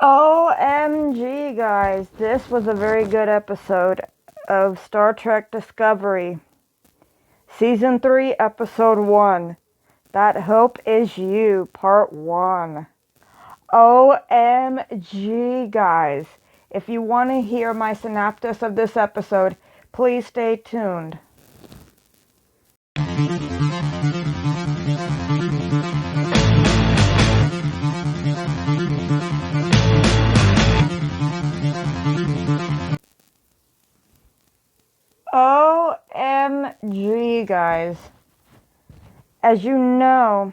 OMG, guys, this was a very good episode of Star Trek Discovery. Season 3, Episode 1. That Hope Is You, Part 1. OMG, guys. If you want to hear my synopsis of this episode, please stay tuned. OMG, guys. As you know,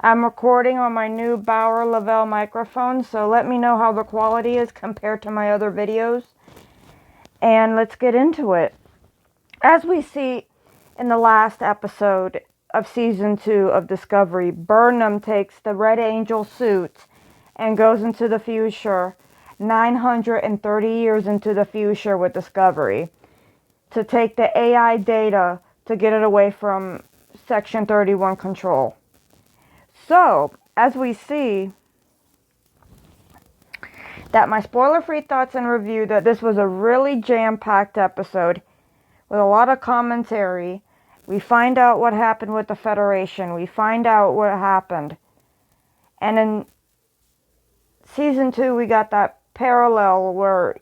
I'm recording on my new Bauer Lavelle microphone, so let me know how the quality is compared to my other videos. And let's get into it. As we see in the last episode of Season 2 of Discovery, Burnham takes the Red Angel suit and goes into the future, 930 years into the future with Discovery, to take the AI data to get it away from Section 31 control. So, as we see, that my spoiler-free thoughts and review, that this was a really jam-packed episode with a lot of commentary. We find out what happened with the Federation. We find out what happened. And in Season 2, we got that parallel where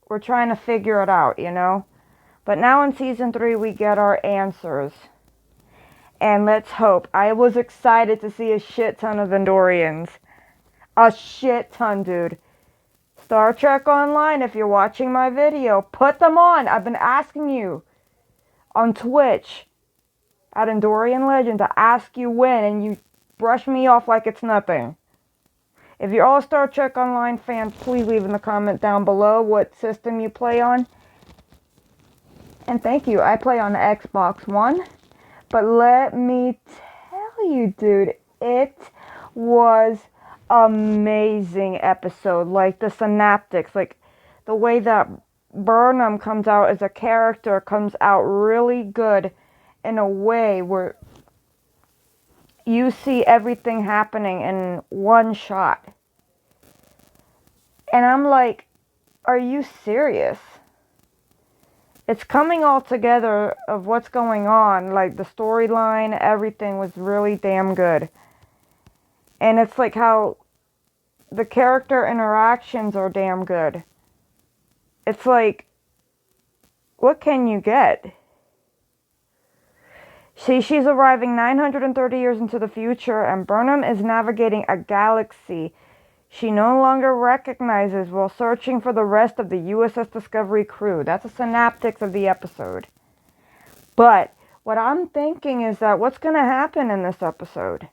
we're trying to figure it out, you know? But now in Season 3, we get our answers. And let's hope. I was excited to see a shit ton of Andorians. A shit ton, dude. Star Trek Online, if you're watching my video, put them on. I've been asking you on Twitch at AndorianLegend to ask you when, and you brush me off like it's nothing. If you're all Star Trek Online fans, please leave in the comment down below what system you play on. And thank you. I play on the Xbox One. But let me tell you, dude, it was amazing episode. Like the synaptics, like the way that Burnham comes out as a character comes out really good in a way where you see everything happening in one shot. And I'm like, are you serious? It's coming all together of what's going on. Like the storyline, everything was really damn good. And it's like how the character interactions are damn good. It's like, what can you get? See, she's arriving 930 years into the future, and Burnham is navigating a galaxy she no longer recognizes while searching for the rest of the USS Discovery crew. That's the synaptics of the episode. But what I'm thinking is that what's going to happen in this episode?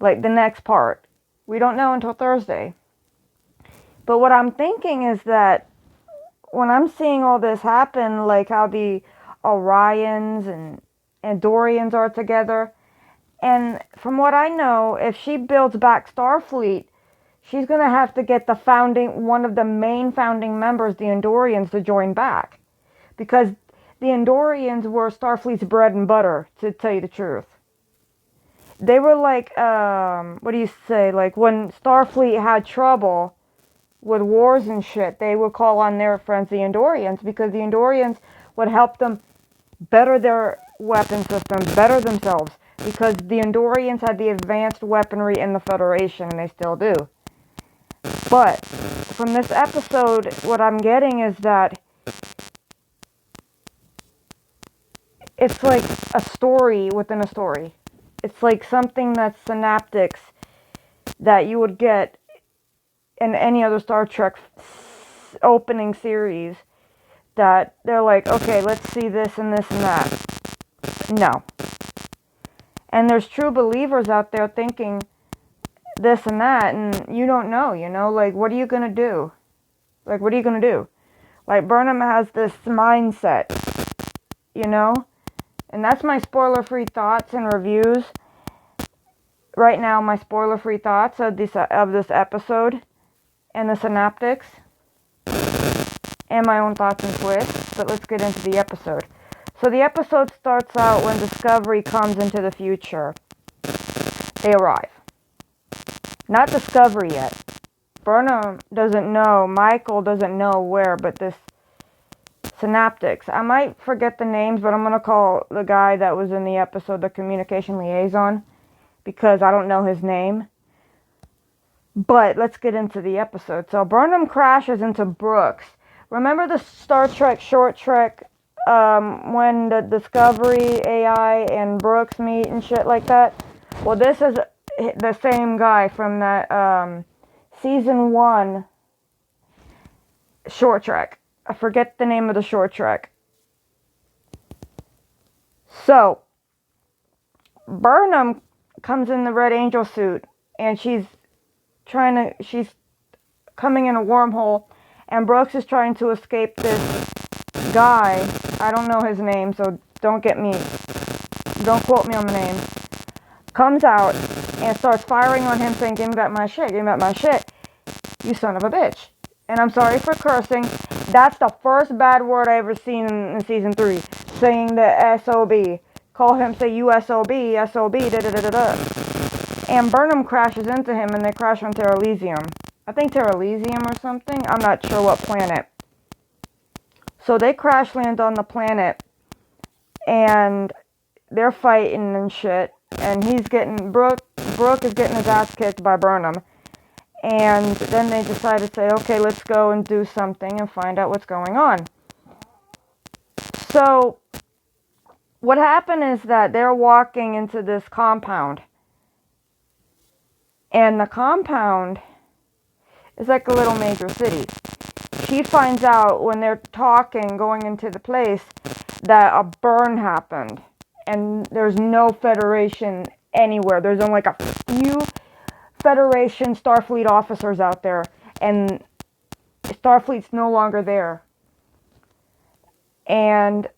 Like the next part. We don't know until Thursday. But what I'm thinking is that when I'm seeing all this happen, like how the Orions and Andorians are together, and from what I know, if she builds back Starfleet, she's going to have to get one of the main founding members, the Andorians, to join back. Because the Andorians were Starfleet's bread and butter, to tell you the truth. They were like, what do you say? Like when Starfleet had trouble with wars and shit, they would call on their friends, the Andorians, because the Andorians would help them better their weapon systems, better themselves. Because the Andorians had the advanced weaponry in the Federation, and they still do. But from this episode, what I'm getting is that it's like a story within a story. It's like something that's synaptics that you would get in any other Star Trek opening series. That they're like, okay, let's see this and this and that. No. And there's true believers out there thinking this and that, and you don't know, you know, like, what are you gonna do? Like, what are you gonna do? Like, Burnham has this mindset, you know, and that's my spoiler-free thoughts and reviews. Right now, my spoiler-free thoughts of this episode, and the synaptics, and my own thoughts and twists, but let's get into the episode. So the episode starts out when Discovery comes into the future. They arrive. Not Discovery yet. Burnham doesn't know, Michael doesn't know where, but this Synaptics. I might forget the names, but I'm going to call the guy that was in the episode the communication liaison, because I don't know his name. But let's get into the episode. So Burnham crashes into Brooks. Remember the Star Trek short trek when the Discovery AI and Brooks meet and shit like that? Well, this is the same guy from that season 1 short trek. I forget the name of the short trek. So, Burnham comes in the Red Angel suit, and she's coming in a wormhole, and Brooks is trying to escape this guy. I don't know his name, so don't quote me on the name. Comes out and starts firing on him, saying, "Give me back my shit, give me back my shit, you son of a bitch." And I'm sorry for cursing. That's the first bad word I ever seen in season 3. Saying the SOB. Call him, say USOB, SOB, da-da-da-da-da. And Burnham crashes into him, and they crash on Terra Elysium. I think Terra Elysium or something. I'm not sure what planet. So they crash land on the planet, and they're fighting and shit. And Brooke is getting his ass kicked by Burnham. And then they decide to say, okay, let's go and do something and find out what's going on. So, what happened is that they're walking into this compound. And the compound is like a little major city. She finds out when they're talking, going into the place, that a burn happened. And there's no Federation anywhere. There's only like a few Federation Starfleet officers out there, and Starfleet's no longer there. And,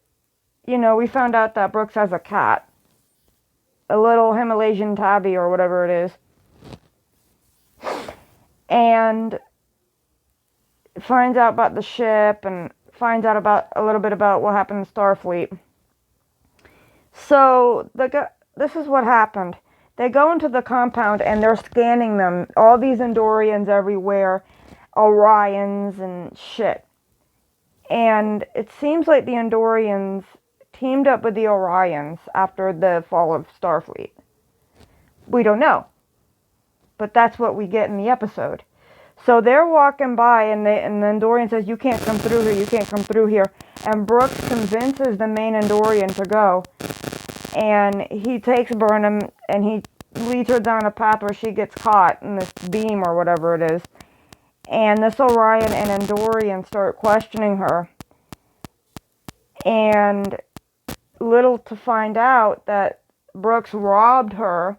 we found out that Brooks has a cat. A little Himalayan tabby or whatever it is. And finds out about the ship and finds out a little bit about what happened in Starfleet. So, this is what happened. They go into the compound and they're scanning them. All these Andorians everywhere. Orions and shit. And it seems like the Andorians teamed up with the Orions after the fall of Starfleet. We don't know. But that's what we get in the episode. So they're walking by and the Andorian says, "You can't come through here, you can't come through here." And Brooks convinces the main Andorian to go. And he takes Burnham and he leads her down a path where she gets caught in this beam or whatever it is. And this Orion and Andorian start questioning her. And little to find out that Brooks robbed her,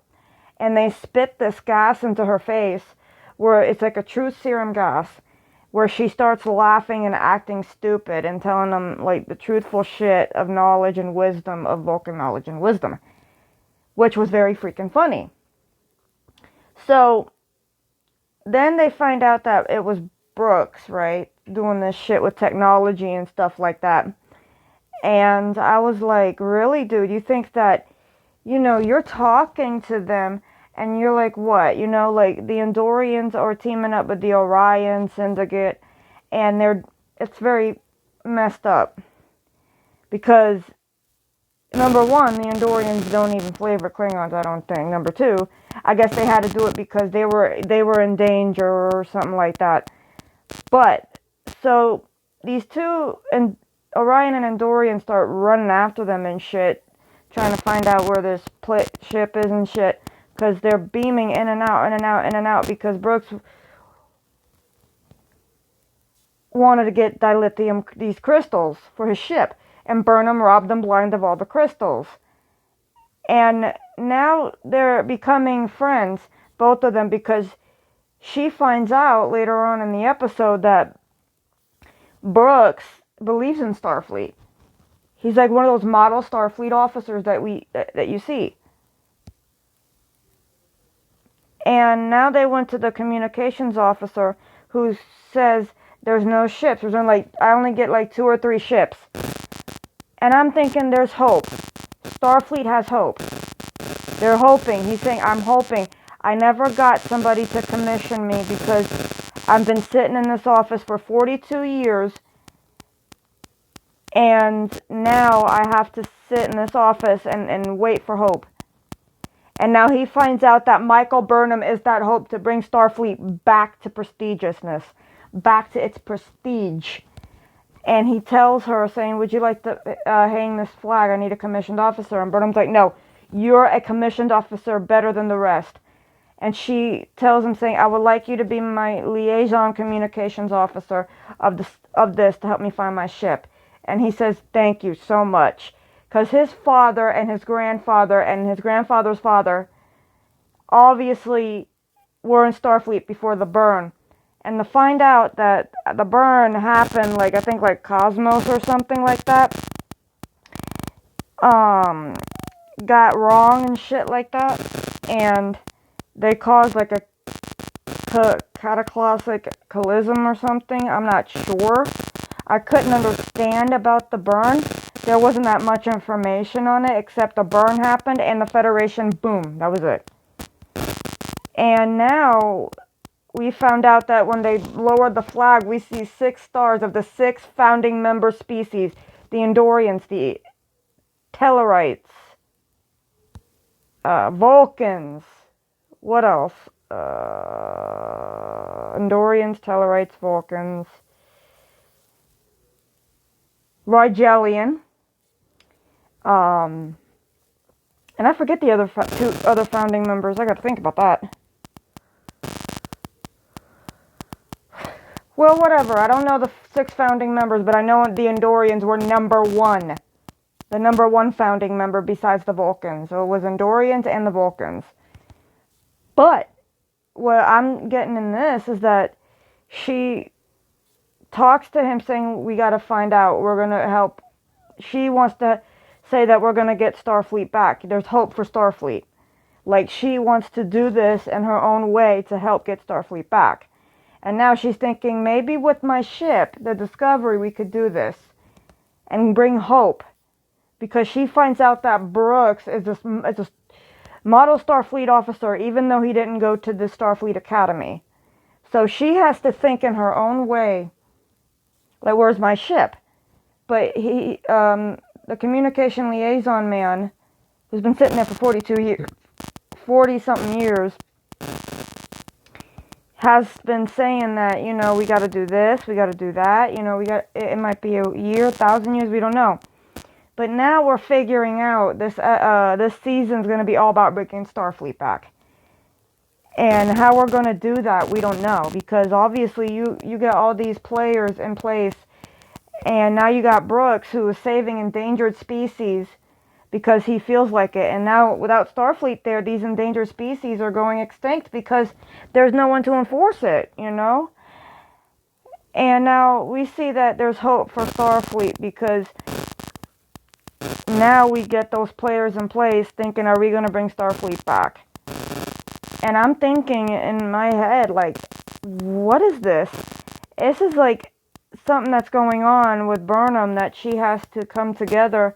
and they spit this gas into her face where it's like a truth serum gas, where she starts laughing and acting stupid and telling them like the truthful shit of knowledge and wisdom, of Vulcan knowledge and wisdom, which was very freaking funny. So then they find out that it was Brooks, right, doing this shit with technology and stuff like that. And I was like, really, dude, you think that, you're talking to them and you're like, what? Like the Andorians are teaming up with the Orion Syndicate, and it's very messed up. Because, number one, the Andorians don't even flavor Klingons, I don't think. Number two, I guess they had to do it because they were in danger or something like that. But, so, these two, and Orion and Andorian start running after them and shit, trying to find out where this ship is and shit, because they're beaming in and out, in and out, in and out, because Brooks wanted to get dilithium, these crystals, for his ship, and Burnham robbed them blind of all the crystals. And now they're becoming friends, both of them, because she finds out later on in the episode that Brooks believes in Starfleet. He's like one of those model Starfleet officers that you see. And now they went to the communications officer, who says there's no ships. I only get like 2 or 3 ships. And I'm thinking there's hope. Starfleet has hope. They're hoping. He's saying, I'm hoping. I never got somebody to commission me because I've been sitting in this office for 42 years, and now I have to sit in this office and wait for hope. And now he finds out that Michael Burnham is that hope to bring Starfleet back to prestigiousness, back to its prestige. And he tells her, saying, would you like to hang this flag? I need a commissioned officer. And Burnham's like, no, you're a commissioned officer better than the rest. And she tells him, saying, I would like you to be my liaison communications officer of this to help me find my ship. And he says, thank you so much. Because his father and his grandfather's father obviously were in Starfleet before the burn. And to find out that the burn happened, like, I think, like, Cosmos or something like that, got wrong and shit like that, and they caused, like, a cataclysmic collision or something, I'm not sure. I couldn't understand about the burn. There wasn't that much information on it, except the burn happened, and the Federation, boom, that was it. And now we found out that when they lowered the flag, we see 6 stars of the 6 founding member species. The Andorians, the Tellarites, Vulcans, what else? Andorians, Tellarites, Vulcans, Rigelian, and I forget the other 2 other founding members. I gotta think about that. Well, whatever. I don't know the 6 founding members, but I know the Andorians were number 1. The number 1 founding member besides the Vulcans. So it was Andorians and the Vulcans. But what I'm getting in this is that she talks to him saying, we got to find out. We're going to help. She wants to say that we're going to get Starfleet back. There's hope for Starfleet. Like, she wants to do this in her own way to help get Starfleet back. And now she's thinking, maybe with my ship, the Discovery, we could do this. And bring hope. Because she finds out that Brooks is a model Starfleet officer, even though he didn't go to the Starfleet Academy. So she has to think in her own way. Like, where's my ship? But he, the communication liaison man, who's been sitting there for 42 years, 40-something years, has been saying that, you know, we got to do this, we got to do that, you know, it might be a year, 1,000 years, we don't know. But now we're figuring out this season's going to be all about bringing Starfleet back. And how we're going to do that, we don't know. Because obviously you get all these players in place. And now you got Brooks, who is saving endangered species because he feels like it. And now without Starfleet there, these endangered species are going extinct because there's no one to enforce it, you know? And now we see that there's hope for Starfleet because now we get those players in place thinking, are we going to bring Starfleet back? And I'm thinking in my head, like, what is this? This is like something that's going on with Burnham, that she has to come together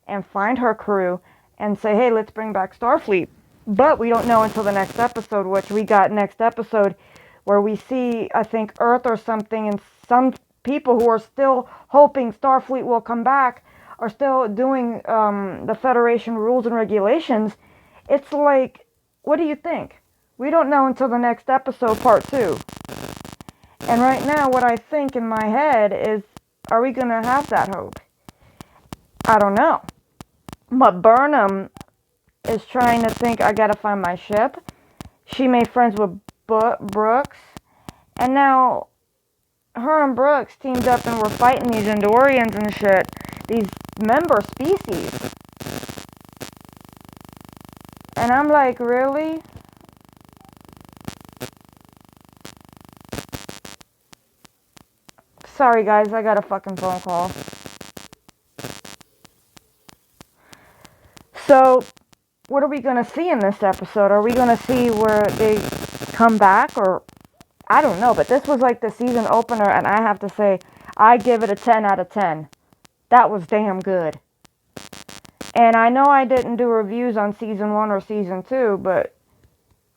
and find her crew and say, hey, let's bring back Starfleet. But we don't know until the next episode, which we got next episode, where we see, I think, Earth or something, and some people who are still hoping Starfleet will come back are still doing the Federation rules and regulations. It's like, what do you think? We don't know until the next episode, part 2. And right now, what I think in my head is, are we going to have that hope? I don't know. But Burnham is trying to think, I got to find my ship. She made friends with Brooks. And now, her and Brooks teamed up and were fighting these Andorians and shit. These member species. And I'm like, really? Sorry guys, I got a fucking phone call. So, what are we going to see in this episode? Are we going to see where they come back? Or, I don't know, but this was like the season opener, and I have to say, I give it a 10 out of 10. That was damn good. And I know I didn't do reviews on season 1 or season 2, but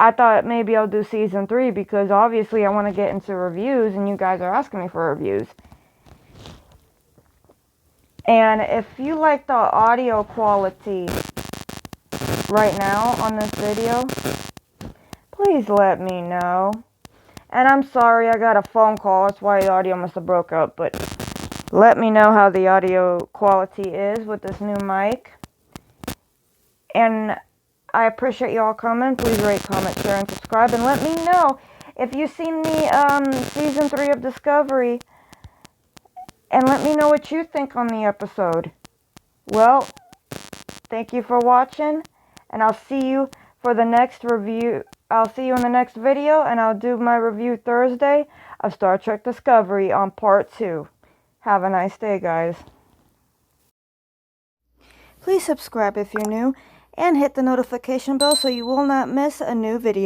I thought maybe I'll do season 3 because obviously I want to get into reviews and you guys are asking me for reviews. And if you like the audio quality right now on this video, please let me know. And I'm sorry, I got a phone call, that's why the audio must have broke up, but let me know how the audio quality is with this new mic. And I appreciate y'all coming. Please rate, comment, share, and subscribe. And let me know if you've seen the season 3 of Discovery. And let me know what you think on the episode. Well, thank you for watching. And I'll see you for the next review. I'll see you in the next video. And I'll do my review Thursday of Star Trek Discovery on part 2. Have a nice day, guys. Please subscribe if you're new. And hit the notification bell so you will not miss a new video.